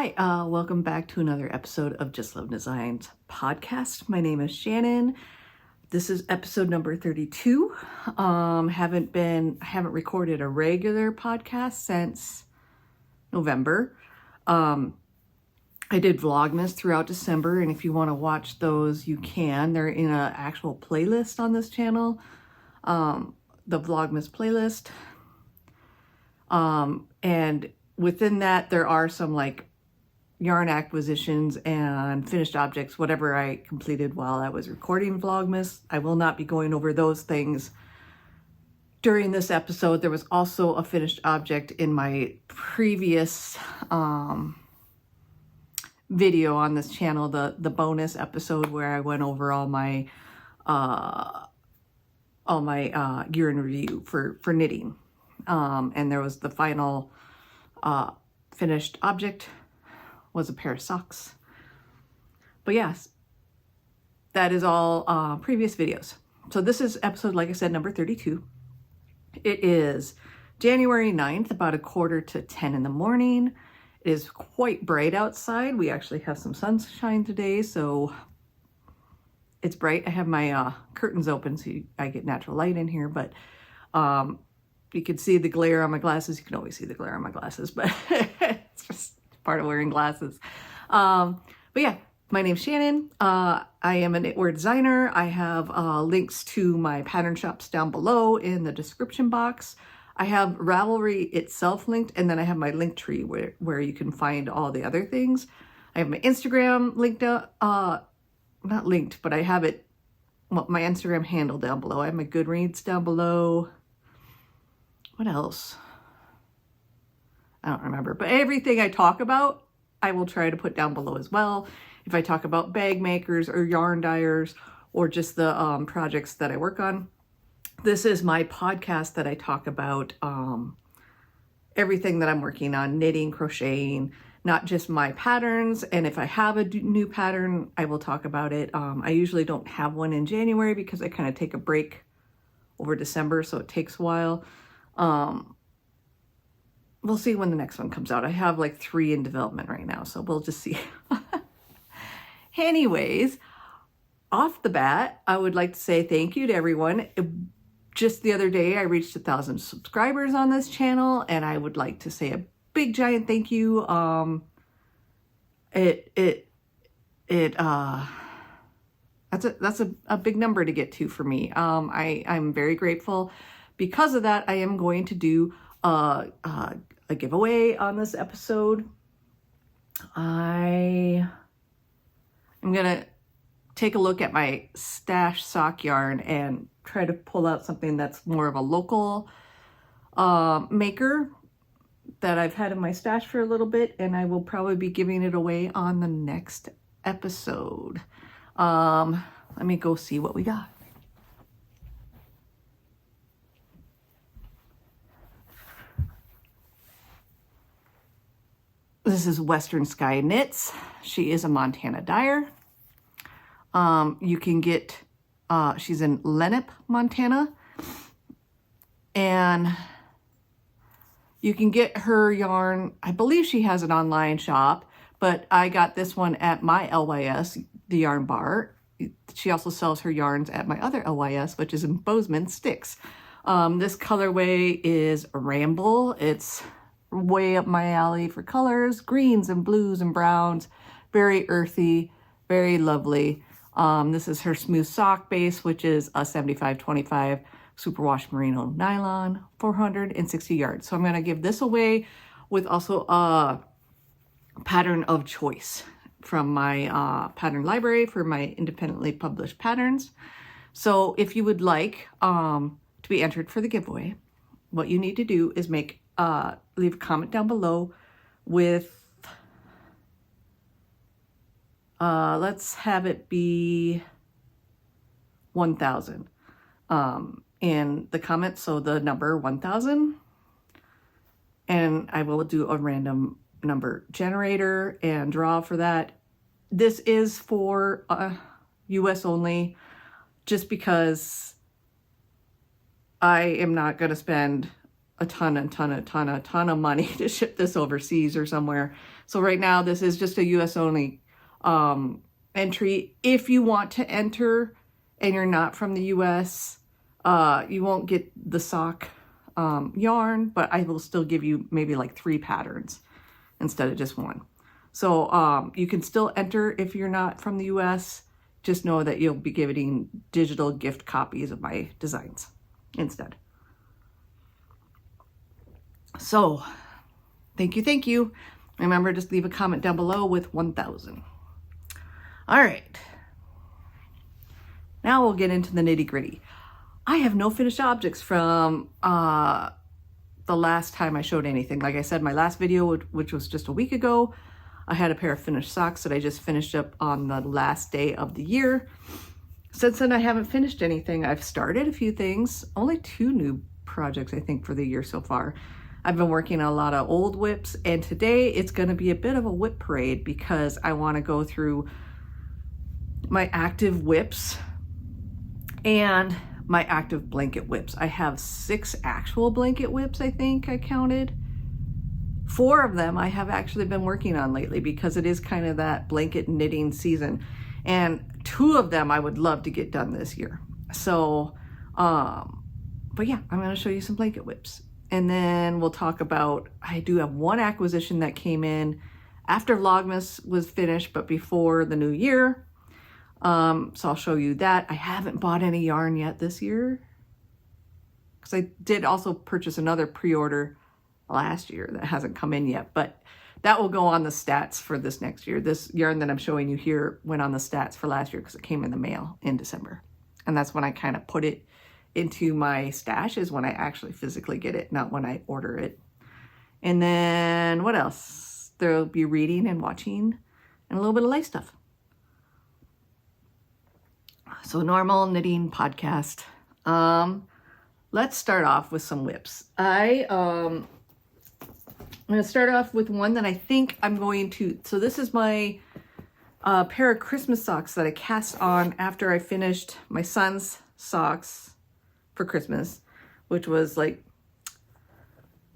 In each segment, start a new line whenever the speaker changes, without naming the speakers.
Hi, welcome back to another episode of Justlivin Designs podcast. My name is Shannon. This is episode number 32. I haven't recorded a regular podcast since November. I did Vlogmas throughout December, and if you want to watch those, you can. They're in an actual playlist on this channel, the Vlogmas playlist. And within that, there are some like yarn acquisitions and finished objects, whatever I completed while I was recording Vlogmas. I will not be going over those things during this episode. There was also a finished object in my previous video on this channel, the bonus episode where I went over all my gear and review for knitting. And there was the final finished object was a pair of socks. But yes, that is all previous videos. So this is episode, like I said, number 32. It is January 9th, about 9:45 in the morning. It is quite bright outside. We actually have some sunshine today, so it's bright. I have my curtains open so I get natural light in here, but you can see the glare on my glasses. You can always see the glare on my glasses, but it's just part of wearing glasses. But yeah, my name's Shannon. I am a knitwear designer. I have links to my pattern shops down below in the description box. I have Ravelry itself linked, and then I have my link tree where you can find all the other things. I have my Instagram linked, not linked, but I have it, well, my Instagram handle down below. I have my Goodreads down below. What else? I don't remember, but everything I talk about, I will try to put down below as well. If I talk about bag makers or yarn dyers or just the projects that I work on. This is my podcast that I talk about everything that I'm working on, knitting, crocheting, not just my patterns. And if I have a new pattern, I will talk about it. I usually don't have one in January because I kind of take a break over December, so it takes a while. We'll see when the next one comes out. I have like 3 in development right now, so we'll just see. Anyways, off the bat, I would like to say thank you to everyone. Just the other day, I reached 1,000 subscribers on this channel, and I would like to say a big giant thank you. That's a big number to get to for me. I'm very grateful. Because of that, I am going to do a giveaway on this episode. I am gonna take a look at my stash sock yarn and try to pull out something that's more of a local maker that I've had in my stash for a little bit, and I will probably be giving it away on the next episode. Let me go see what we got. This is Western Sky Knits. She is a Montana dyer. You can get, she's in Lenape, Montana. And you can get her yarn, I believe she has an online shop, but I got this one at my LYS, the Yarn Bar. She also sells her yarns at my other LYS, which is in Bozeman Sticks. This colorway is Ramble. It's way up my alley for colors, greens and blues and browns, very earthy, very lovely. This is her smooth sock base, which is a 75-25 superwash merino nylon, 460 yards. So I'm going to give this away with also a pattern of choice from my pattern library for my independently published patterns. So if you would like to be entered for the giveaway, what you need to do is leave a comment down below with, let's have it be 1,000 in the comments. So the number 1,000, and I will do a random number generator and draw for that. This is for US only, just because I am not going to spend a ton of money to ship this overseas or somewhere. So right now, this is just a US only entry. If you want to enter and you're not from the US, you won't get the sock yarn, but I will still give you maybe like 3 patterns instead of just 1. So you can still enter if you're not from the US. Just know that you'll be getting digital gift copies of my designs instead. So thank you. Remember, just leave a comment down below with 1,000. All right. Now we'll get into the nitty gritty. I have no finished objects from the last time I showed anything. Like I said, my last video, which was just a week ago, I had a pair of finished socks that I just finished up on the last day of the year. Since then, I haven't finished anything. I've started a few things, only 2 new projects, I think, for the year so far. I've been working on a lot of old whips, and today it's going to be a bit of a whip parade because I want to go through my active whips and my active blanket whips. I have 6 actual blanket whips, I think I counted. 4 of them I have actually been working on lately because it is kind of that blanket knitting season. And 2 of them I would love to get done this year. So, but yeah, I'm going to show you some blanket whips. And then we'll talk about, I do have 1 acquisition that came in after Vlogmas was finished, but before the new year. So I'll show you that. I haven't bought any yarn yet this year because I did also purchase another pre-order last year that hasn't come in yet, but that will go on the stats for this next year. This yarn that I'm showing you here went on the stats for last year because it came in the mail in December. And that's when I kind of put it into my stash, is when I actually physically get it, not when I order it. And then what else? There'll be reading and watching and a little bit of life stuff. So normal knitting podcast. Let's start off with some whips. I'm going to start off with one that I think I'm going to, so this is my pair of Christmas socks that I cast on after I finished my son's socks for Christmas, which was like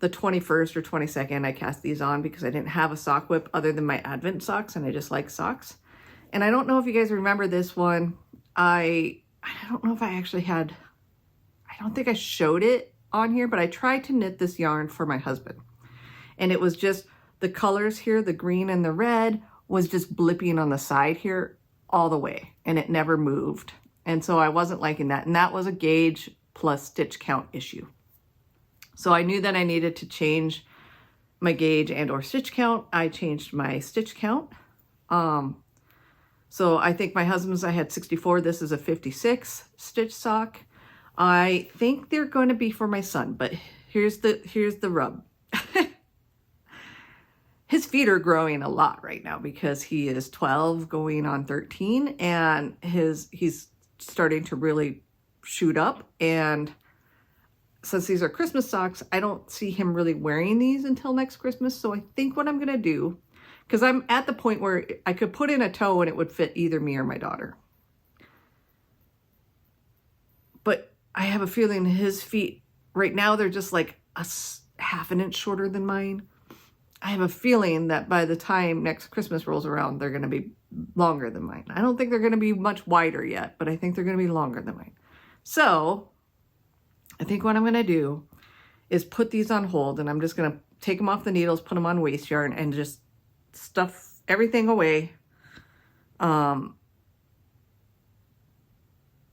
the 21st or 22nd. I cast these on because I didn't have a sock whip other than my Advent socks, and I just like socks. And I don't know if you guys remember this one. I don't know if I actually had, I don't think I showed it on here, but I tried to knit this yarn for my husband. And it was just the colors here, the green and the red, was just blipping on the side here all the way, and it never moved. And so I wasn't liking that. And that was a gauge plus stitch count issue. So I knew that I needed to change my gauge and or stitch count. I changed my stitch count. So I think my husband's, I had 64. This is a 56 stitch sock. I think they're going to be for my son, but here's the rub. His feet are growing a lot right now because he is 12 going on 13, and he's starting to really shoot up. And since these are Christmas socks, I don't see him really wearing these until next Christmas. So I think what I'm going to do, because I'm at the point where I could put in a toe and it would fit either me or my daughter. But I have a feeling his feet right now, they're just like a half an inch shorter than mine. I have a feeling that by the time next Christmas rolls around, they're going to be longer than mine. I don't think they're going to be much wider yet, but I think they're going to be longer than mine. So I think what I'm going to do is put these on hold, and I'm just going to take them off the needles, put them on waste yarn, and just stuff everything away. I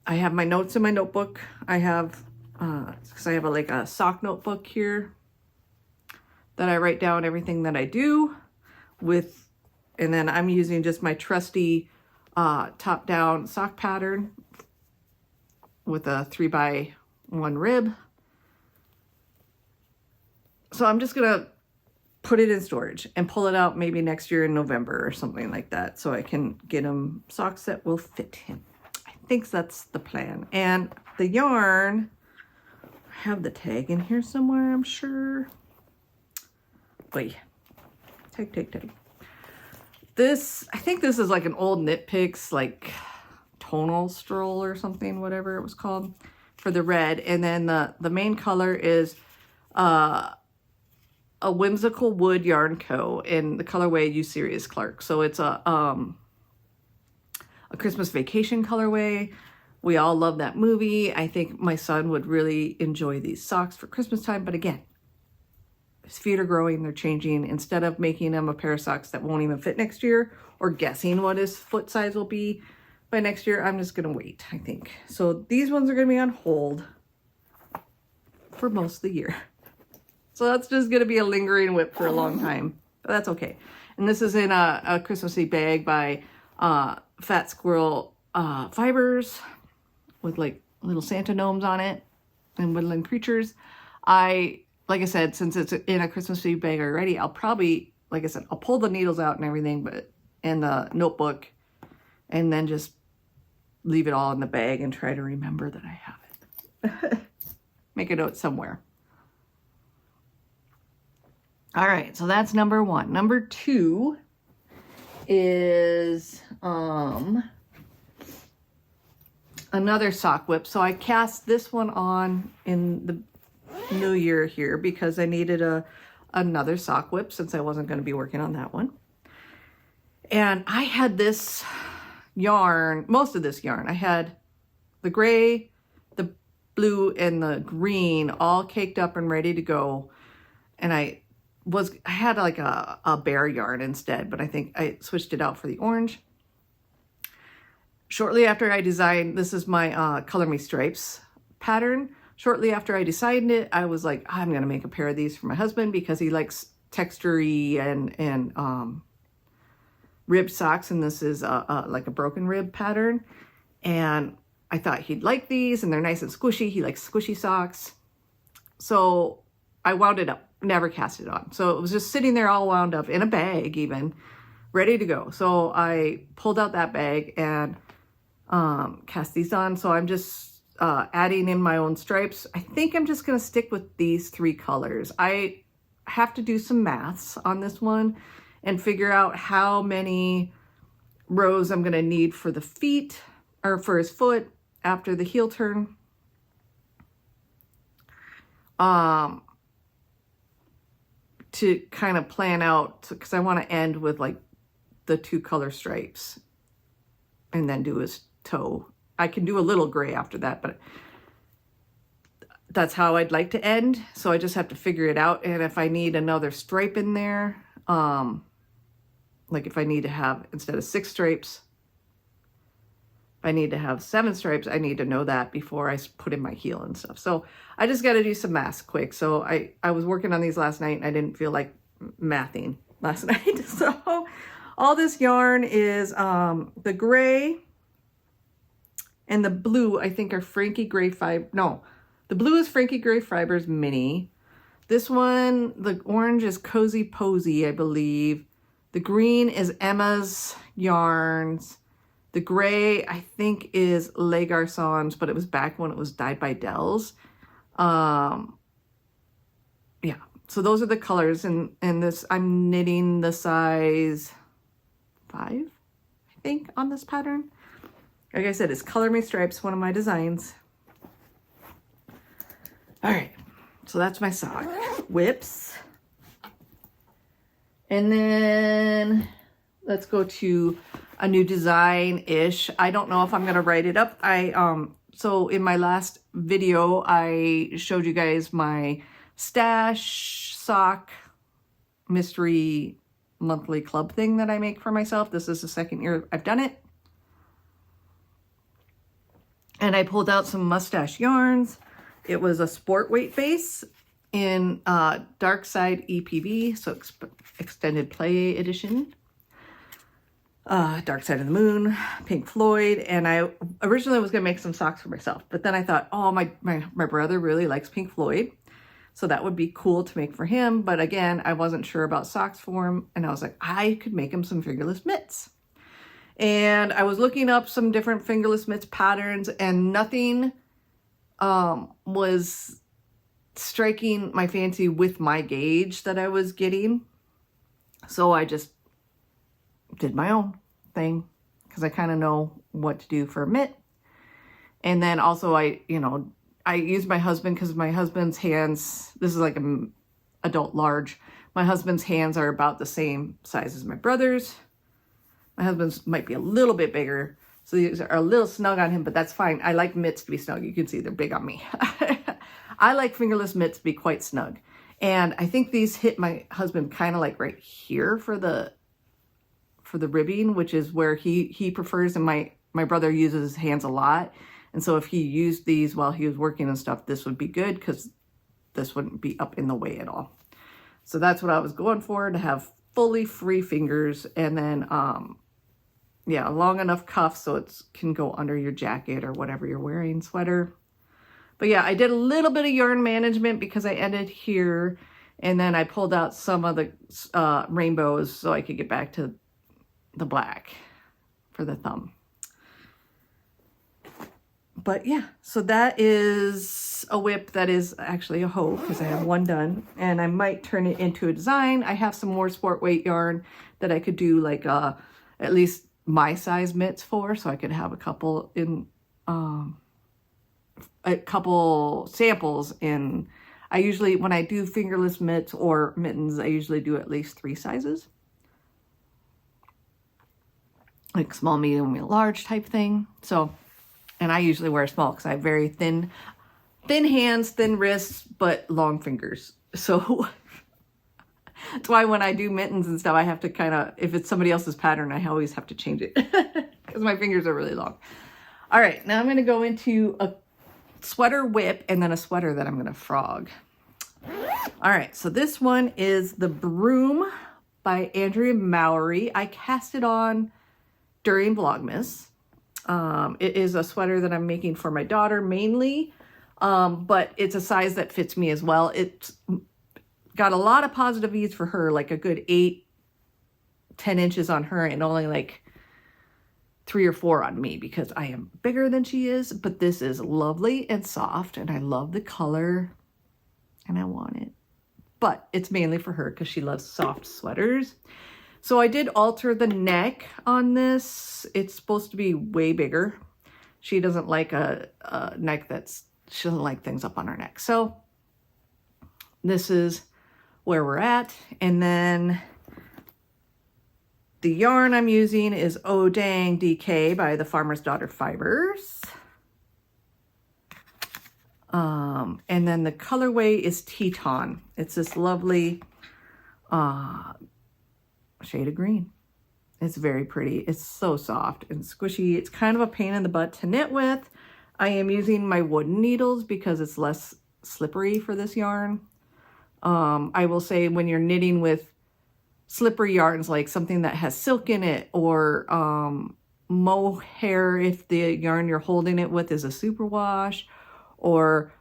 have my notes in my notebook. I have, because I have like a sock notebook here that I write down everything that I do with, and then I'm using just my trusty top-down sock pattern with a 3x1 rib. So I'm just gonna put it in storage and pull it out maybe next year in November or something like that, so I can get him socks that will fit him. I think that's the plan. And the yarn, I have the tag in here somewhere, I'm sure. Wait, tag. This, I think this is like an old Knit Picks, like tonal stroll or something, whatever it was called, for the red. And then the main color is a Whimsical Wood Yarn Co. in the colorway You Serious Clark. So it's a Christmas Vacation colorway. We all love that movie. I think my son would really enjoy these socks for Christmas time. But again, his feet are growing, they're changing. Instead of making him a pair of socks that won't even fit next year or guessing what his foot size will be by next year, I'm just going to wait, I think. So these ones are going to be on hold for most of the year. So that's just going to be a lingering whip for a long time. But that's okay. And this is in a Christmassy bag by Fat Squirrel Fibers with like little Santa gnomes on it and woodland creatures. Like I said, since it's in a Christmassy bag already, I'll probably, like I said, I'll pull the needles out and everything, but in the notebook, and then just leave it all in the bag and try to remember that I have it. Make a note somewhere. All right, so that's number 1. Number 2 is another sock whip. So I cast this one on in the new year here because I needed another sock whip since I wasn't going to be working on that one. And I had this yarn, most of this yarn. I had the gray, the blue, and the green all caked up and ready to go. And I had like a bear yarn instead, but I think I switched it out for the orange. Shortly after I designed, this is my Color Me Stripes pattern. Shortly after I decided it, I was like, I'm going to make a pair of these for my husband because he likes textury and rib socks. And this is like a broken rib pattern. And I thought he'd like these and they're nice and squishy. He likes squishy socks. So I wound it up, never cast it on. So it was just sitting there all wound up in a bag even, ready to go. So I pulled out that bag and cast these on. So I'm just adding in my own stripes. I think I'm just going to stick with these 3 colors. I have to do some maths on this one and figure out how many rows I'm going to need for the feet or for his foot after the heel turn. To kind of plan out, because I want to end with like the 2 color stripes and then do his toe. I can do a little gray after that, but that's how I'd like to end. So I just have to figure it out. And if I need another stripe in there, like if I need to have, instead of 6 stripes, if I need to have 7 stripes, I need to know that before I put in my heel and stuff. So I just got to do some math quick. So I was working on these last night and I didn't feel like mathing last night. So all this yarn is the gray and the blue, I think, are Frankie Gray Fiber. No, the blue is Frankie Gray Fibers Mini. This one, the orange is Cozy Posy, I believe. The green is Emma's Yarns. The gray, I think, is Les Garçons, but it was back when it was dyed by Dells. Yeah, so those are the colors. And this, I'm knitting the size 5, I think, on this pattern. Like I said, it's Color Me Stripes, one of my designs. All right, so that's my sock whips. And then let's go to a new design-ish. I don't know if I'm gonna write it up. So in my last video, I showed you guys my stash sock mystery monthly club thing that I make for myself. This is the 2nd year I've done it. And I pulled out some mustache yarns. It was a sport weight base in Dark Side EPV, so Extended Play Edition. Dark Side of the Moon, Pink Floyd, and I originally was going to make some socks for myself, but then I thought, oh, my brother really likes Pink Floyd, so that would be cool to make for him, but again, I wasn't sure about socks for him, and I was like, I could make him some fingerless mitts. And I was looking up some different fingerless mitts patterns, and nothing was striking my fancy with my gauge that I was getting. So I just did my own thing because I kind of know what to do for a mitt. And then also I used my husband because my husband's hands, this is like adult large. My husband's hands are about the same size as my brother's. My husband's might be a little bit bigger, so these are a little snug on him, but that's fine. I like mitts to be snug. You can see they're big on me. I like fingerless mitts to be quite snug. And I think these hit my husband kind of like right here for the ribbing, which is where he prefers, and my brother uses his hands a lot. And so if he used these while he was working and stuff, this would be good because this wouldn't be up in the way at all. So that's what I was going for, to have fully free fingers, and then, yeah, long enough cuffs so it can go under your jacket or whatever you're wearing, sweater. But yeah, I did a little bit of yarn management because I ended here, and then I pulled out some of the rainbows so I could get back to the black for the thumb. But yeah, so that is a whip that is actually a hoe because I have one done, and I might turn it into a design. I have some more sport weight yarn that I could do like at least my size mitts for, so I could have a couple in a couple samples in. I usually, when I do fingerless mitts or mittens, I usually do at least 3 sizes. Like small, medium, large type thing. So, and I usually wear small because I have very thin hands, thin wrists, but long fingers. So that's why when I do mittens and stuff, I have to kind of, if it's somebody else's pattern, I always have to change it because my fingers are really long. All right, now I'm going to go into a sweater whip and then a sweater that I'm going to frog. All right, so this one is the Broom by Andrea Mowry. I cast it on during Vlogmas. It is a sweater that I'm making for my daughter mainly, but it's a size that fits me as well. It's got a lot of positive ease for her, like a good 8-10 inches on her and only like 3 or 4 on me because I am bigger than she is. But this is lovely and soft, and I love the color and I want it. But it's mainly for her because she loves soft sweaters. So I did alter the neck on this. It's supposed to be way bigger. She doesn't like a neck she doesn't like things up on her neck. So this is where we're at. And then the yarn I'm using is Oh Dang DK by the Farmer's Daughter Fibers. And then the colorway is Teton. It's this lovely shade of green. It's very pretty. It's so soft and squishy. It's kind of a pain in the butt to knit with. I am using my wooden needles because it's less slippery for this yarn. I will say when you're knitting with slippery yarns, like something that has silk in it, or mohair if the yarn you're holding it with is a superwash, or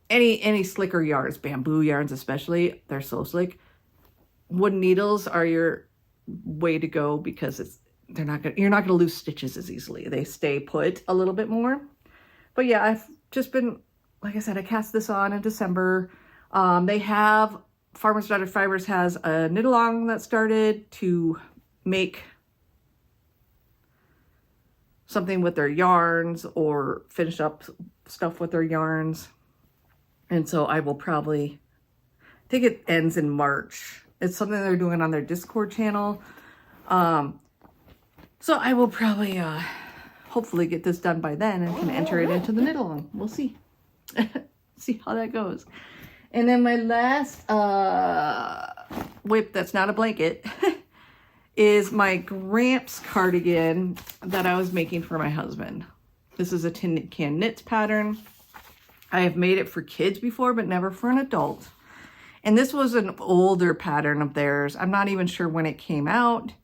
any slicker yarns, bamboo yarns especially, they're so slick. Wooden needles are your way to go because you're not gonna lose stitches as easily. They stay put a little bit more. But yeah, I've just been, like I said, I cast this on in December. They have, Farmer's Daughter Fibers has a knit along that started to make something with their yarns or finish up stuff with their yarns. And so I will probably, I think it ends in March. It's something they're doing on their Discord channel. So I will probably, hopefully get this done by then and can enter it into the knit along. We'll see. See how that goes. And then my last whip that's not a blanket is my Gramps cardigan that I was making for my husband. This is a Tin Can Knits pattern. I have made it for kids before, but never for an adult. And this was an older pattern of theirs. I'm not even sure when it came out,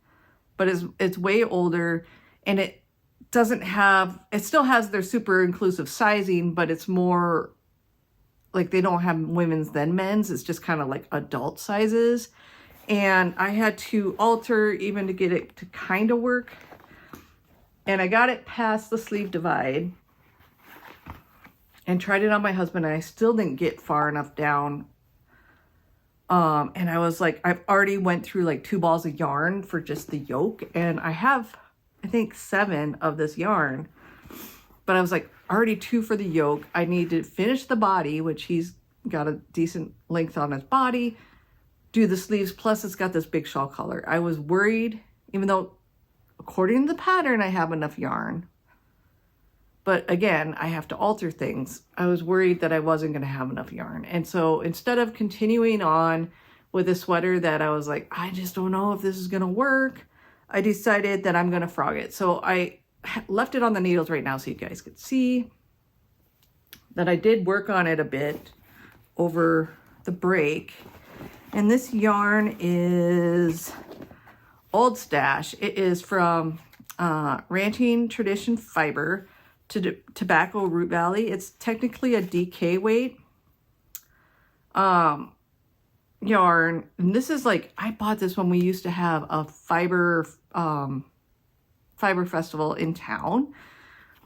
but it's way older, and it doesn't have, it still has their super inclusive sizing, but it's more like they don't have women's then men's. It's just kind of like adult sizes. And I had to alter even to get it to kind of work. And I got it past the sleeve divide and tried it on my husband, and I still didn't get far enough down. And I was like, I've already went through like 2 balls of yarn for just the yoke, and I have, I think 7 of this yarn, but I was like, already 2 for the yoke. I need to finish the body, which he's got a decent length on his body. Do the sleeves, plus it's got this big shawl collar. I was worried, even though according to the pattern I have enough yarn, but again, I have to alter things. I was worried that I wasn't going to have enough yarn. And so instead of continuing on with a sweater that I was like, I just don't know if this is going to work, I decided that I'm going to frog it. So I left it on the needles right now so you guys could see that I did work on it a bit over the break. And this yarn is Old Stash. It is from Ranching Tradition Fiber to Tobacco Root Valley. It's technically a DK weight yarn. And this is like, I bought this when we used to have a fiber festival in town.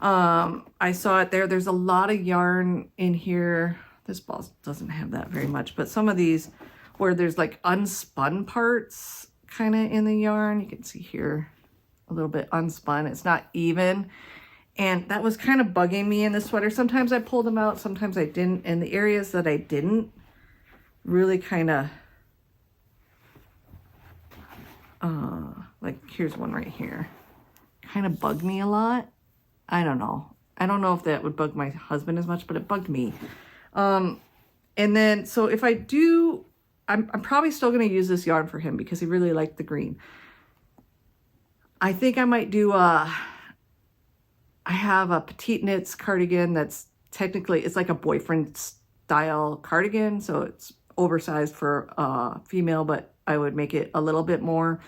I saw it there. There's a lot of yarn in here. This ball doesn't have that very much, but some of these where there's like unspun parts kind of in the yarn. You can see here a little bit unspun. It's not even. And that was kind of bugging me in the sweater. Sometimes I pulled them out, sometimes I didn't. And the areas that I didn't really kind of, like here's one right here, kind of bugged me a lot. I don't know. I don't know if that would bug my husband as much, but it bugged me. And then, so if I do, I'm probably still going to use this yarn for him because he really liked the green. I think I might do I have a petite knits cardigan that's technically, it's like a boyfriend style cardigan. So it's oversized for female, but I would make it a little bit more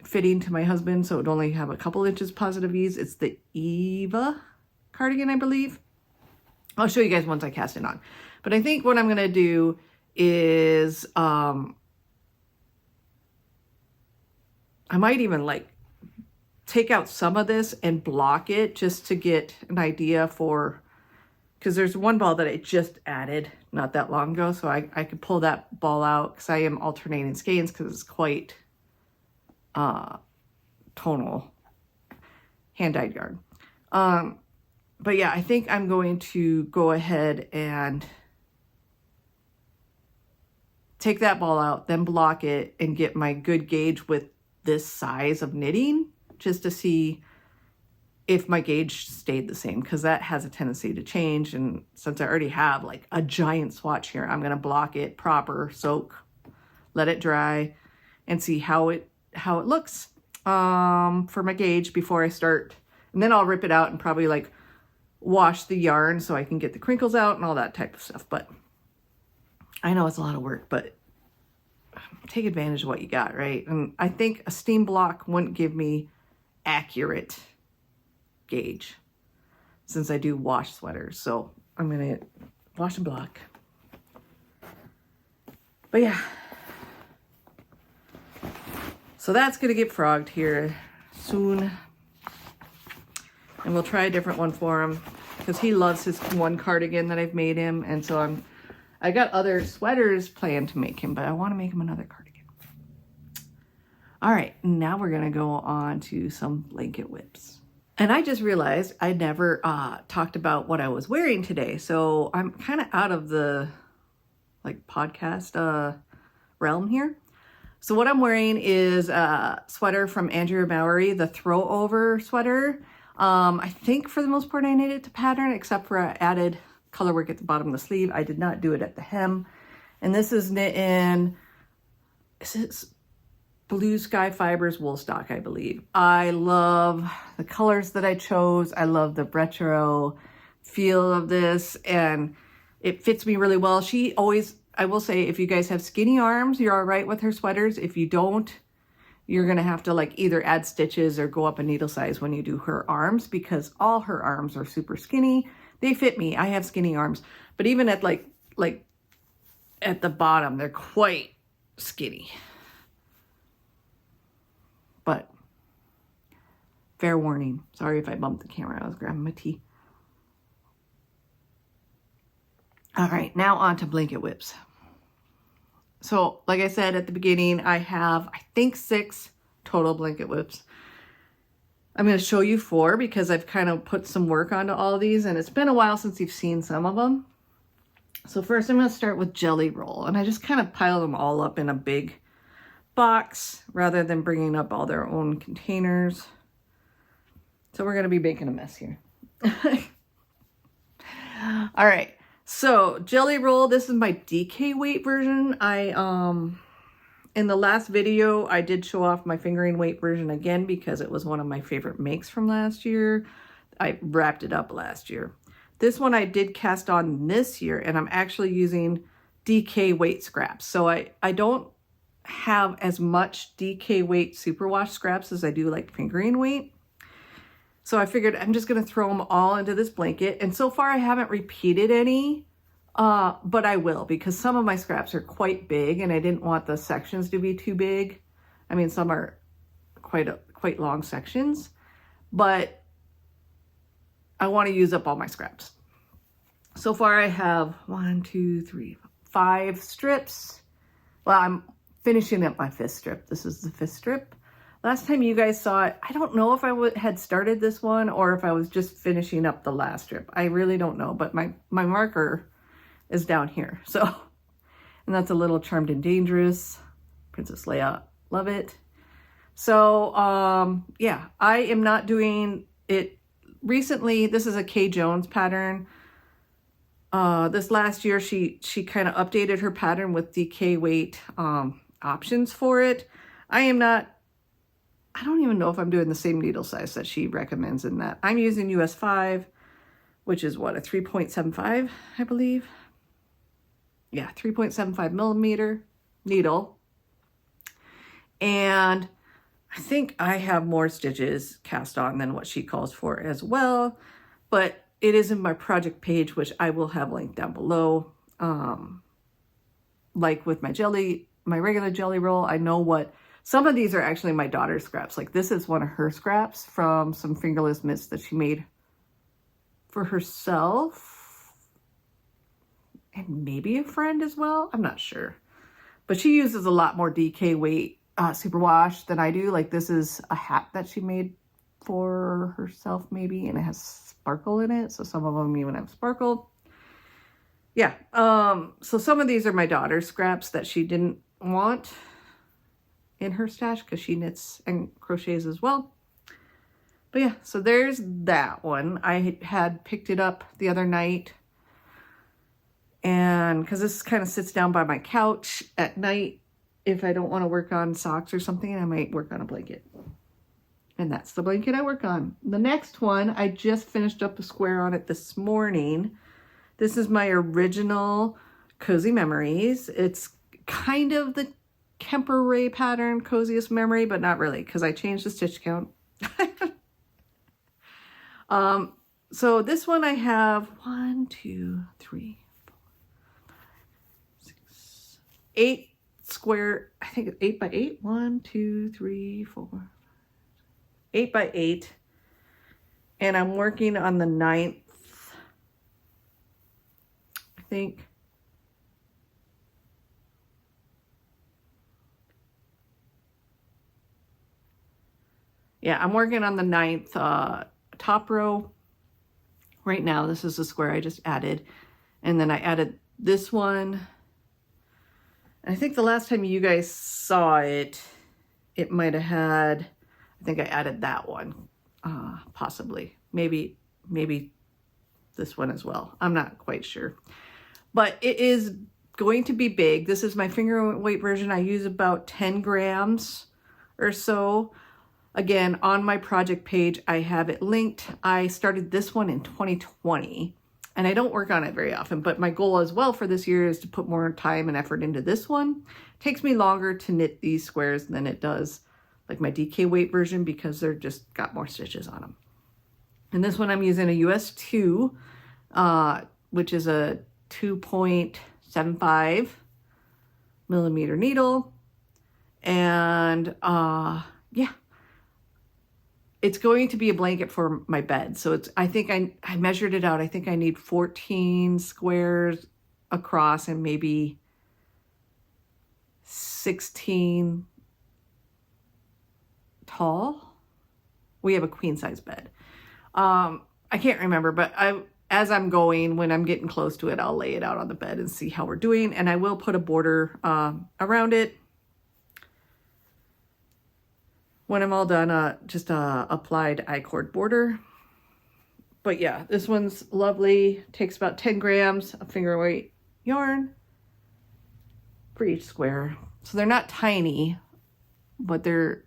fitting to my husband. So it would only have a couple inches positive ease. It's the Eva cardigan, I believe. I'll show you guys once I cast it on. But I think what I'm going to do is, I might even like take out some of this and block it just to get an idea for, because there's one ball that I just added not that long ago. So I could pull that ball out because I am alternating skeins because it's quite tonal hand-dyed yarn. But yeah, I think I'm going to go ahead and take that ball out, then block it and get my good gauge with this size of knitting just to see if my gauge stayed the same, because that has a tendency to change. And since I already have like a giant swatch here, I'm going to block it proper, soak, let it dry, and see how it looks for my gauge before I start. And then I'll rip it out and probably like wash the yarn so I can get the crinkles out and all that type of stuff. But I know it's a lot of work, but take advantage of what you got, right? And I think a steam block wouldn't give me accurate gauge since I do wash sweaters. So I'm going to wash and block. But yeah. So that's going to get frogged here soon. And we'll try a different one for him because he loves his one cardigan that I've made him. And so I got other sweaters planned to make him, but I want to make him another cardigan. All right, now we're going to go on to some blanket whips. And I just realized I never talked about what I was wearing today. So I'm kind of out of the like podcast realm here. So what I'm wearing is a sweater from Andrea Bowery, the throw over sweater. I think for the most part I knitted to pattern, except for I added color work at the bottom of the sleeve. I did not do it at the hem. And this is knit in, this is Blue Sky Fibers wool stock, I believe. I love the colors that I chose. I love the retro feel of this, and it fits me really well. She always, I will say, if you guys have skinny arms, you're all right with her sweaters. If you don't, you're going to have to like either add stitches or go up a needle size when you do her arms, because all her arms are super skinny. They fit me. I have skinny arms, but even at like at the bottom, they're quite skinny. But fair warning. Sorry if I bumped the camera. I was grabbing my tea. All right, now on to blanket whips. So like I said at the beginning, I have, I think, 6 total blanket whips. I'm going to show you 4 because I've kind of put some work onto all of these, and it's been a while since you've seen some of them. So first I'm going to start with jelly roll, and I just kind of pile them all up in a big box rather than bringing up all their own containers. So we're going to be making a mess here. All right. So jelly roll, this is my DK weight version. In the last video, I did show off my fingering weight version again because it was one of my favorite makes from last year. I wrapped it up last year. This one I did cast on this year, and I'm actually using DK weight scraps. So I don't have as much DK weight superwash scraps as I do like fingering weight. So I figured I'm just going to throw them all into this blanket. And so far I haven't repeated any, but I will, because some of my scraps are quite big and I didn't want the sections to be too big. I mean, some are quite long sections, but I want to use up all my scraps. So far I have 5 strips. Well, I'm finishing up my 5th strip. This is the 5th strip. Last time you guys saw it, I don't know if I had started this one or if I was just finishing up the last strip. I really don't know, but my marker is down here. So, and that's a little Charmed and Dangerous. Princess Leia, love it. So, yeah, I am not doing it recently. This is a Kay Jones pattern. This last year, she kind of updated her pattern with DK weight options for it. I don't even know if I'm doing the same needle size that she recommends in that. I'm using US 5, which is what, a 3.75, I believe. Yeah, 3.75 millimeter needle. And I think I have more stitches cast on than what she calls for as well. But it is in my project page, which I will have linked down below. Like with my regular jelly roll, I know what... Some of these are actually my daughter's scraps. Like this is one of her scraps from some fingerless mitts that she made for herself. And maybe a friend as well. I'm not sure. But she uses a lot more DK weight superwash than I do. Like this is a hat that she made for herself maybe. And it has sparkle in it. So some of them even have sparkle. Yeah. So some of these are my daughter's scraps that she didn't want in her stash because she knits and crochets as well. But yeah, so there's that one. I had picked it up the other night, and because this kind of sits down by my couch at night, if I don't want to work on socks or something, I might work on a blanket. And that's the blanket I work on. The next one, I just finished up a square on it this morning. This is my original Cozy Memories. It's kind of the Kemper Ray pattern, Coziest Memory, but not really, because I changed the stitch count. So this one I have 8 square, I think it's 8 by 8. 8 by 8. And I'm working on the 9th, I think. Yeah, I'm working on the 9th top row right now. This is the square I just added. And then I added this one. And I think the last time you guys saw it, it might have had, I think I added that one, possibly. Maybe this one as well. I'm not quite sure. But it is going to be big. This is my finger weight version. I use about 10 grams or so. Again, on my project page, I have it linked. I started this one in 2020, and I don't work on it very often, but my goal as well for this year is to put more time and effort into this one. It takes me longer to knit these squares than it does like my DK weight version because they're just got more stitches on them. And this one I'm using a US 2, which is a 2.75 millimeter needle. And yeah. It's going to be a blanket for my bed. So it's, I think I measured it out. I think I need 14 squares across and maybe 16 tall. We have a queen size bed. I can't remember, but as I'm going, when I'm getting close to it, I'll lay it out on the bed and see how we're doing. And I will put a border around it. When I'm all done, just applied I-cord border. But yeah, this one's lovely. Takes about 10 grams of finger weight yarn for each square. So they're not tiny, but they're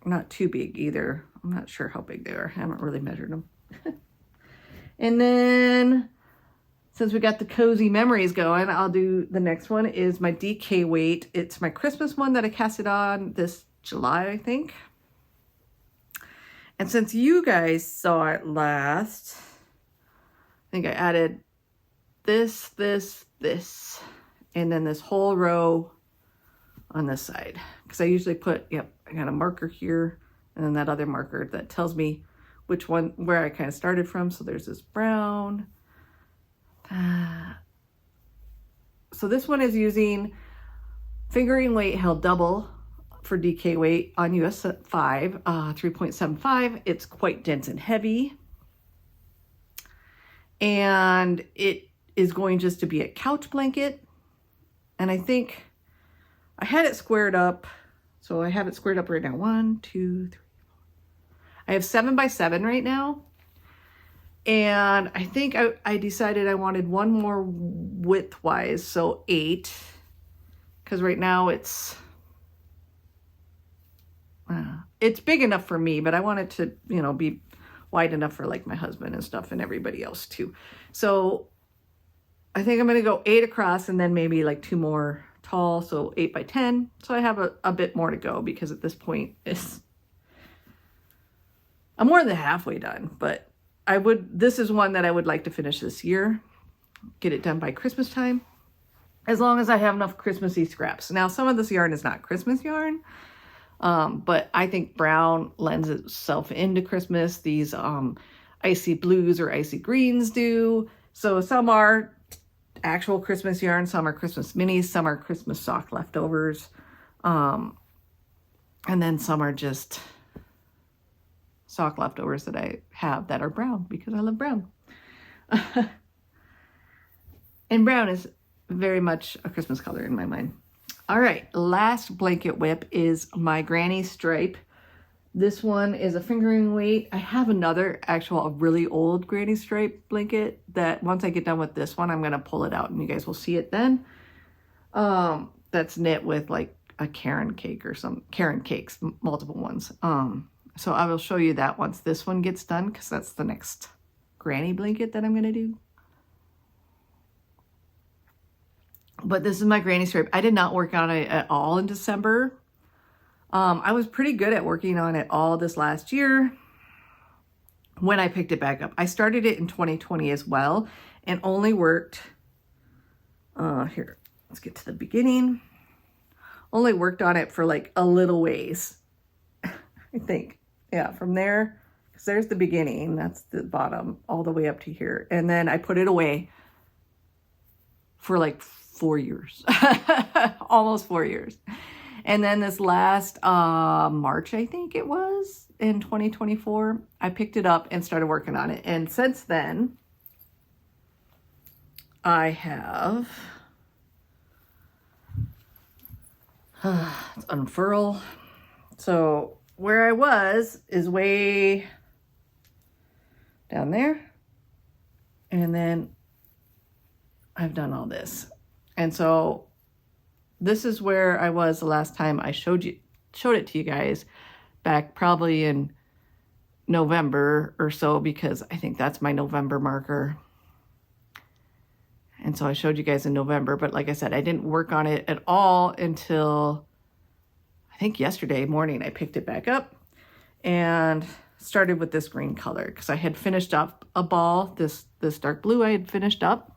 not too big either. I'm not sure how big they are. I haven't really measured them. And then, since we got the cozy memories going, I'll do the next one is my DK weight. It's my Christmas one that I casted on this July, I think. And since you guys saw it last, I think I added this, and then this whole row on this side. Because I usually put, I got a marker here, and then that other marker that tells me which one, where I kind of started from. So there's this brown. So this one is using fingering weight held double for DK weight on US 5, 3.75. It's quite dense and heavy. And it is going just to be a couch blanket. And I think I had it squared up. So I have it squared up right now. 1, 2, 3. I have 7 by 7 right now. And I think I decided I wanted one more width-wise, so 8. Because right now it's big enough for me, but I want it to, be wide enough for like my husband and stuff and everybody else too. So I think I'm going to go 8 across and then maybe like 2 more tall, so 8 by 10. So I have a bit more to go because at this point I'm more than halfway done, but this is one that I would like to finish this year, get it done by Christmas time, as long as I have enough Christmassy scraps. Now, some of this yarn is not Christmas yarn, but I think brown lends itself into Christmas. These icy blues or icy greens do. So some are actual Christmas yarn, some are Christmas minis, some are Christmas sock leftovers, and then some are just sock leftovers that I have that are brown because I love brown. And brown is very much a Christmas color in my mind. All right, last blanket whip is my granny stripe. This one is a fingering weight. I have another a really old granny stripe blanket that once I get done with this one, I'm going to pull it out and you guys will see it then. That's knit with like a Karen cake or some Karen cakes, multiple ones. So I will show you that once this one gets done because that's the next granny blanket that I'm going to do. But this is my granny stripe. I did not work on it at all in December. I was pretty good at working on it all this last year when I picked it back up. I started it in 2020 as well and only worked, here, let's get to the beginning. Only worked on it for like a little ways, I think. Yeah, from there, because there's the beginning, that's the bottom, all the way up to here. And then I put it away for like 4 years, almost 4 years. And then this last March, I think it was, in 2024, I picked it up and started working on it. And since then, I have, let's unfurl. So where I was is way down there. And then I've done all this. And so this is where I was the last time I showed it to you guys, back probably in November or so, because I think that's my November marker. And so I showed you guys in November, but like I said, I didn't work on it at all until I think yesterday morning. I picked it back up and started with this green color because I had finished up a ball, this dark blue I had finished up.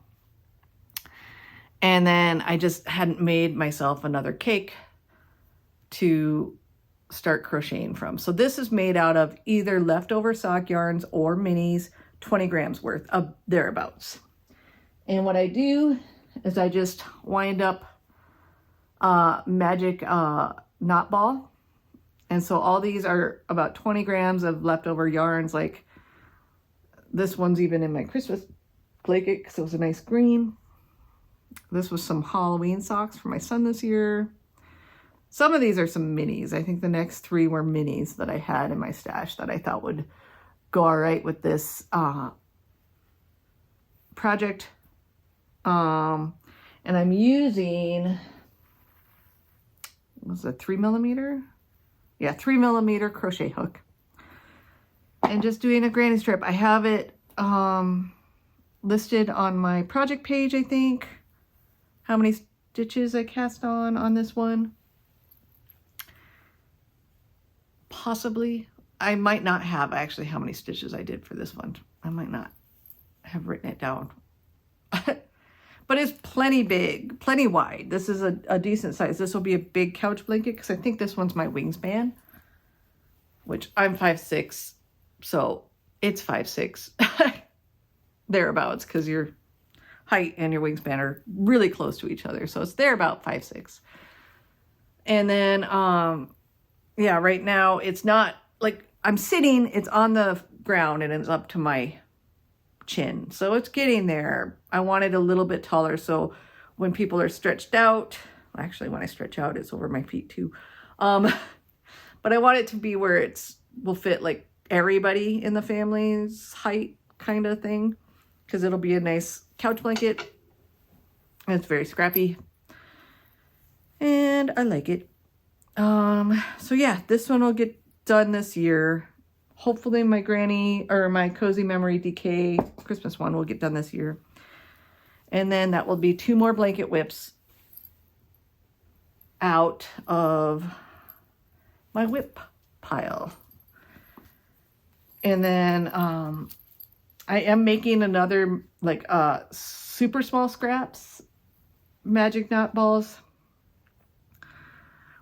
And then I just hadn't made myself another cake to start crocheting from. So this is made out of either leftover sock yarns or minis, 20 grams worth of thereabouts. And what I do is I just wind up magic knot ball. And so all these are about 20 grams of leftover yarns, like This one's even in my Christmas blanket because it was a nice green. This was some Halloween socks for my son this year. Some of these are some minis. I think the next 3 were minis that I had in my stash that I thought would go all right with this project. And I'm using, was it 3mm? Yeah, 3mm crochet hook. And just doing a granny strip. I have it listed on my project page, I think. How many stitches I cast on this one. Possibly. I might not have actually how many stitches I did for this one. I might not have written it down. But it's plenty big, plenty wide. This is a decent size. This will be a big couch blanket because I think this one's my wingspan, which I'm 5'6", so it's 5'6", thereabouts, because your height and your wingspan are really close to each other. So it's there about 5'6". And then, yeah, right now it's not like I'm sitting, it's on the ground and it's up to my chin. So it's getting there. I want it a little bit taller. So when people are stretched out, actually when I stretch out, it's over my feet too. But I want it to be where it's will fit like everybody in the family's height kind of thing. Because it'll be a nice couch blanket. And it's very scrappy. And I like it. So yeah, this one will get done this year. Hopefully my granny or my Cozy Memory DK Christmas one will get done this year. And then that will be 2 more blanket whips out of my whip pile. And then I am making another like super small scraps magic knot balls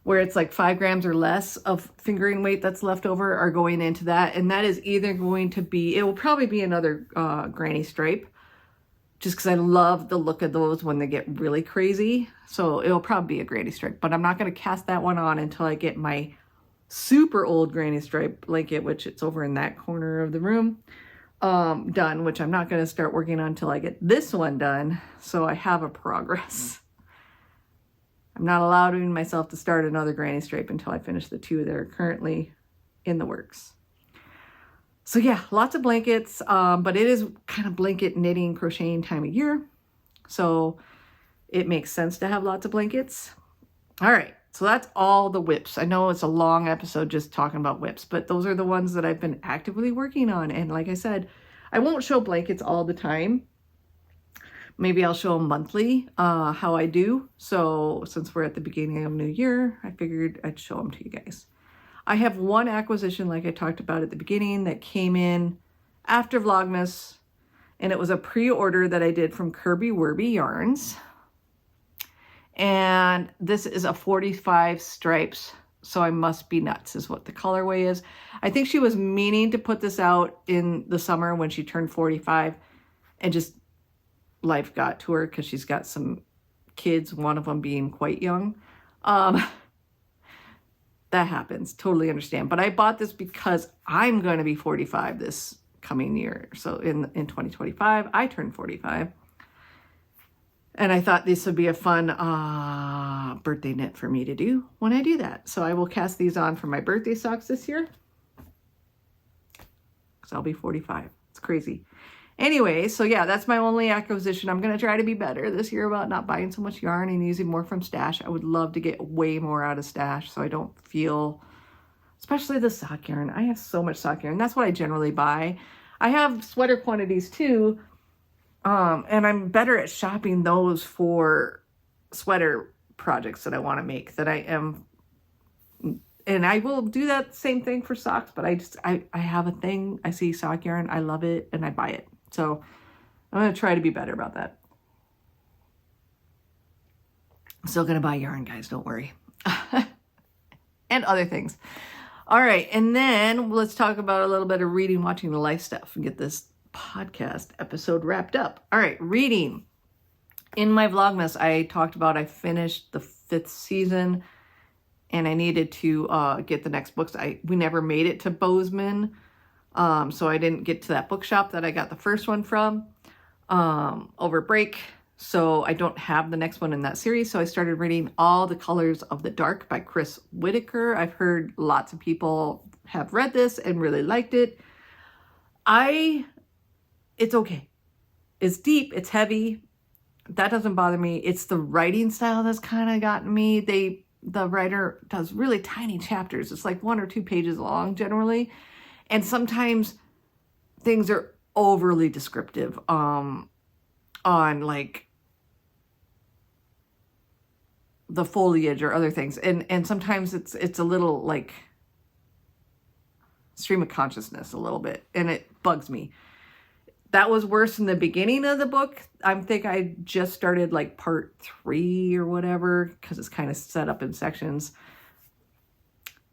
where it's like 5 grams or less of fingering weight that's left over are going into that. And that is either going to be, it will probably be another granny stripe, just because I love the look of those when they get really crazy. So it'll probably be a granny stripe, but I'm not going to cast that one on until I get my super old granny stripe blanket, which it's over in that corner of the room, done, which I'm not going to start working on until I get this one done. So I have a progress. I'm not allowing myself to start another granny stripe until I finish the 2 that are currently in the works. So yeah, lots of blankets, but it is kind of blanket knitting, crocheting time of year. So it makes sense to have lots of blankets. All right, so that's all the whips. I know it's a long episode just talking about whips, but those are the ones that I've been actively working on. And like I said, I won't show blankets all the time. Maybe I'll show them monthly, how I do. So since we're at the beginning of New Year, I figured I'd show them to you guys. I have one acquisition, like I talked about at the beginning, that came in after Vlogmas, and it was a pre-order that I did from Kirby Wirby Yarns. And this is a 45 stripes, so I must be nuts is what the colorway is. I think she was meaning to put this out in the summer when she turned 45, and just life got to her because she's got some kids, one of them being quite young. That happens, totally understand. But I bought this because I'm going to be 45 this coming year. So in 2025, I turned 45. And I thought this would be a fun birthday knit for me to do when I do that. So I will cast these on for my birthday socks this year, because I'll be 45. It's crazy. Anyway, so yeah, that's my only acquisition. I'm going to try to be better this year about not buying so much yarn and using more from stash. I would love to get way more out of stash so I don't feel, especially the sock yarn. I have so much sock yarn. That's what I generally buy. I have sweater quantities too, and I'm better at shopping those for sweater projects that I want to make that I am. And I will do that same thing for socks, but I have a thing. I see sock yarn, I love it, and I buy it. So I'm going to try to be better about that. I'm still going to buy yarn, guys. Don't worry. And other things. All right. And then let's talk about a little bit of reading, watching the life stuff and get this podcast episode wrapped up. All right. Reading. In my Vlogmas, I talked about I finished the 5th season and I needed to get the next books. We never made it to Bozeman. So I didn't get to that bookshop that I got the first one from over break. So I don't have the next one in that series. So I started reading All the Colors of the Dark by Chris Whitaker. I've heard lots of people have read this and really liked it. It's okay. It's deep. It's heavy. That doesn't bother me. It's the writing style that's kind of gotten me. The writer does really tiny chapters. It's like 1 or 2 pages long generally. And sometimes things are overly descriptive on like the foliage or other things. And sometimes it's a little like stream of consciousness a little bit. And it bugs me. That was worse in the beginning of the book. I think I just started like part 3 or whatever, because it's kind of set up in sections.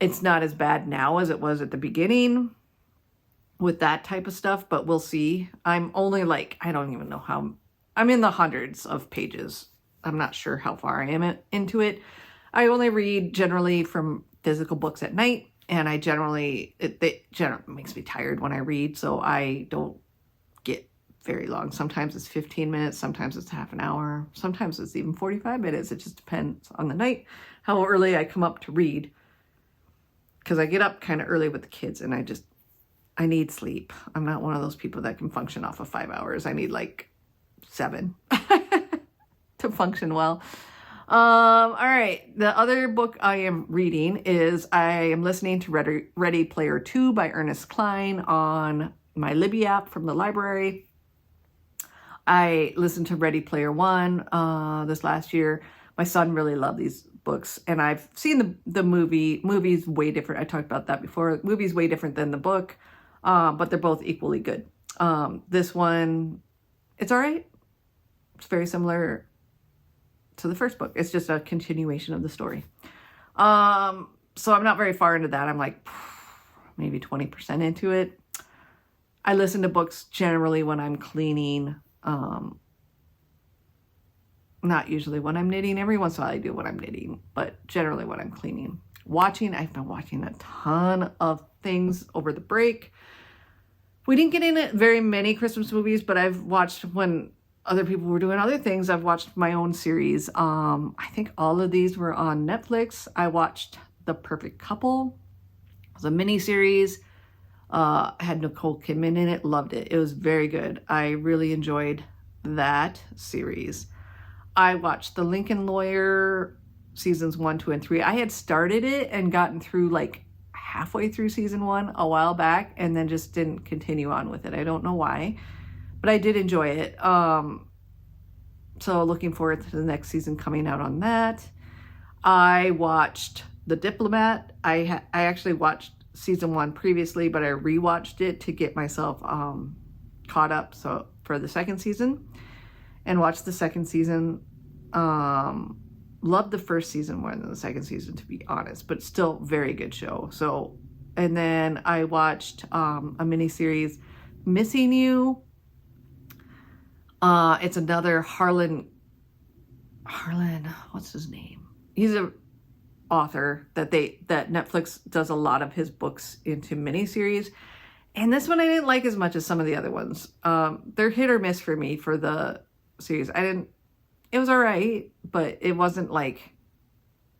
It's not as bad now as it was at the beginning with that type of stuff, but we'll see. I'm only like, I don't even know how, I'm in the hundreds of pages. I'm not sure how far I am into it. I only read generally from physical books at night, and it generally makes me tired when I read, so I don't get very long. Sometimes it's 15 minutes, sometimes it's half an hour, sometimes it's even 45 minutes. It just depends on the night, how early I come up to read, because I get up kind of early with the kids, and I need sleep. I'm not one of those people that can function off of 5 hours. I need like 7 to function well. All right. The other book I am reading is I am listening to Ready Player 2 by Ernest Cline on my Libby app from the library. I listened to Ready Player 1 this last year. My son really loved these books, and I've seen the movie. Movie's way different. I talked about that before. The movie's way different than the book, but they're both equally good. This one, it's all right. It's very similar to the first book. It's just a continuation of the story. So I'm not very far into that. I'm like maybe 20% into it. I listen to books generally when I'm cleaning. Not usually when I'm knitting. Every once in a while I do when I'm knitting, but generally when I'm cleaning. I've been watching a ton of things over the break. We didn't get in very many Christmas movies, but I've watched when other people were doing other things. I've watched my own series. I think all of these were on Netflix. I watched The Perfect Couple. It was a mini series. Had Nicole Kidman in it. Loved it. It was very good. I really enjoyed that series. I watched The Lincoln Lawyer seasons 1, 2, and 3. I had started it and gotten through like halfway through season 1 a while back, and then just didn't continue on with it. I don't know why, but I did enjoy it. So looking forward to the next season coming out on that. I watched The Diplomat. I actually watched season 1 previously, but I rewatched it to get myself caught up for the second season, and watched the second season. Loved the first season more than the second season, to be honest, but still very good show. So, and then I watched a mini series, Missing You. It's another Harlan, what's his name? He's a author that Netflix does a lot of his books into miniseries. And this one I didn't like as much as some of the other ones. They're hit or miss for me for the series. It was all right, but it wasn't like,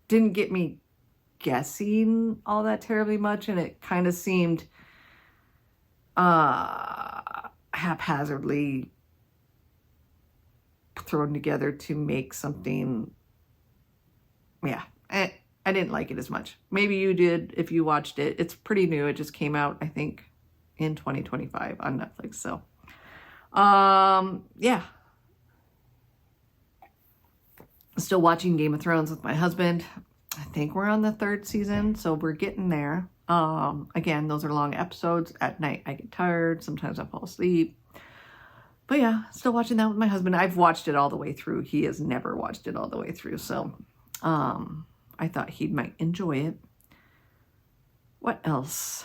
didn't get me guessing all that terribly much. And it kind of seemed haphazardly thrown together to make something. Yeah, I didn't like it as much. Maybe you did if you watched it. It's pretty new. It just came out, I think, in 2025 on Netflix. So, yeah. Still watching Game of Thrones with my husband. I think we're on the 3rd season, so we're getting there. Again, those are long episodes. At night, I get tired. Sometimes I fall asleep. But yeah, still watching that with my husband. I've watched it all the way through. He has never watched it all the way through, so I thought he might enjoy it. What else?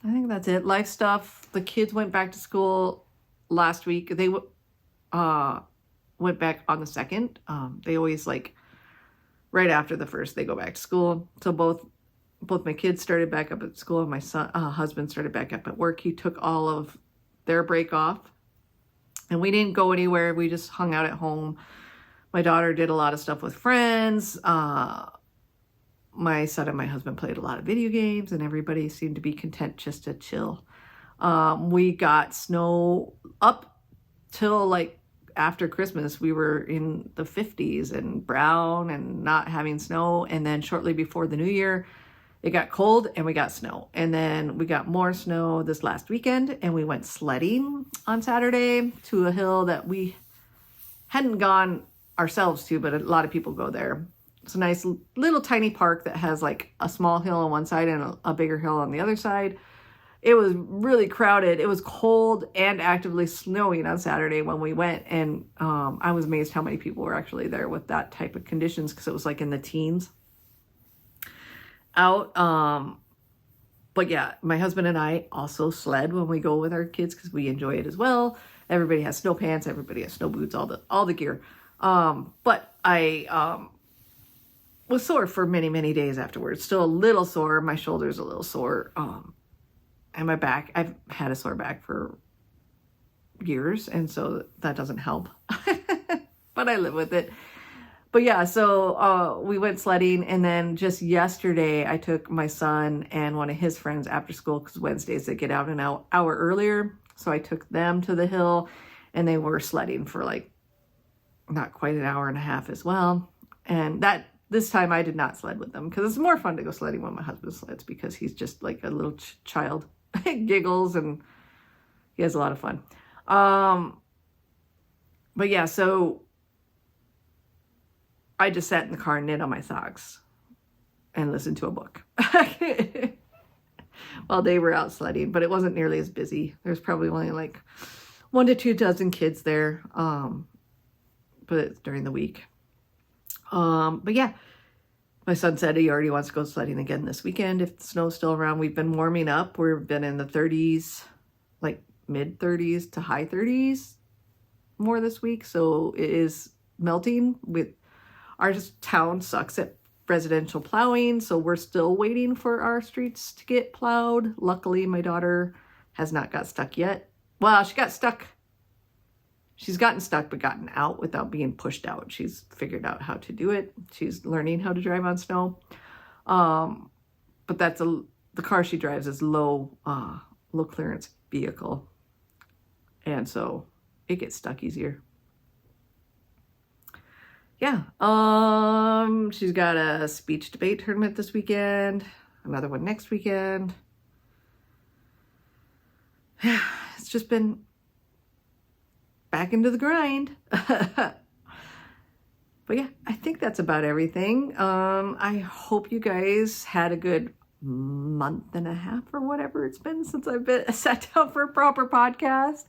I think that's it. Life stuff. The kids went back to school last week. They went back on the 2nd. They always, like, right after the 1st, they go back to school. So both both my kids started back up at school and my husband started back up at work. He took all of their break off and we didn't go anywhere. We just hung out at home. My daughter did a lot of stuff with friends. My son and my husband played a lot of video games and everybody seemed to be content just to chill. We got snow up till like after Christmas. We were in the 50s and brown and not having snow. And then shortly before the new year, it got cold and we got snow. And then we got more snow this last weekend and we went sledding on Saturday to a hill that we hadn't gone ourselves to, but a lot of people go there. It's a nice little tiny park that has like a small hill on one side and a bigger hill on the other side. It was really crowded. It was cold and actively snowing on Saturday when we went. And I was amazed how many people were actually there with that type of conditions because it was like in the teens out. But yeah, my husband and I also sled when we go with our kids because we enjoy it as well. Everybody has snow pants. Everybody has snow boots, all the gear. But I was sore for many, many days afterwards. Still a little sore. My shoulder's a little sore. And my back, I've had a sore back for years, and so that doesn't help. But I live with it. But yeah, so we went sledding, and then just yesterday I took my son and one of his friends after school because Wednesdays they get out an hour earlier. So I took them to the hill, and they were sledding for like not quite an hour and a half as well. And this time I did not sled with them because it's more fun to go sledding when my husband sleds because he's just like a little child. Giggles and he has a lot of fun. But yeah, so I just sat in the car and knit on my socks and listened to a book while they were out sledding, but it wasn't nearly as busy. There's probably only like 1 to 2 dozen kids there. But it's during the week. But yeah, my son said he already wants to go sledding again this weekend if the snow's still around. We've been warming up. We've been in the 30s, like mid 30s to high 30s more this week. So it is melting. Our town sucks at residential plowing. So we're still waiting for our streets to get plowed. Luckily, my daughter has not got stuck yet. Well, she got stuck. She's gotten stuck, but gotten out without being pushed out. She's figured out how to do it. She's learning how to drive on snow. But the car she drives is low clearance vehicle. And so it gets stuck easier. Yeah. She's got a speech debate tournament this weekend. Another one next weekend. Yeah, it's just been back into the grind. But yeah, I think that's about everything. I hope you guys had a good month and a half or whatever it's been since I've been sat down for a proper podcast.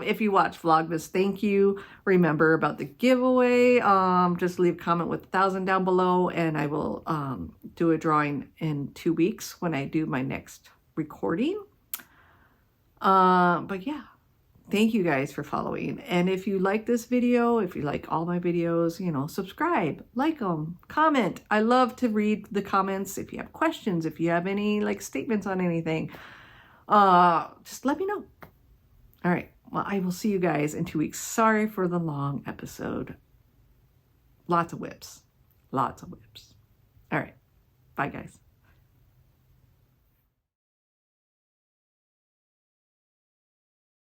If you watch Vlogmas, thank you. Remember about the giveaway. Just leave a comment with 1,000 down below and I will do a drawing in 2 weeks when I do my next recording. But yeah. Thank you guys for following. And if you like this video, if you like all my videos, subscribe, like them, comment. I love to read the comments. If you have questions, if you have any statements on anything, just let me know. All right. Well, I will see you guys in 2 weeks. Sorry for the long episode. Lots of whips. Lots of whips. All right. Bye, guys.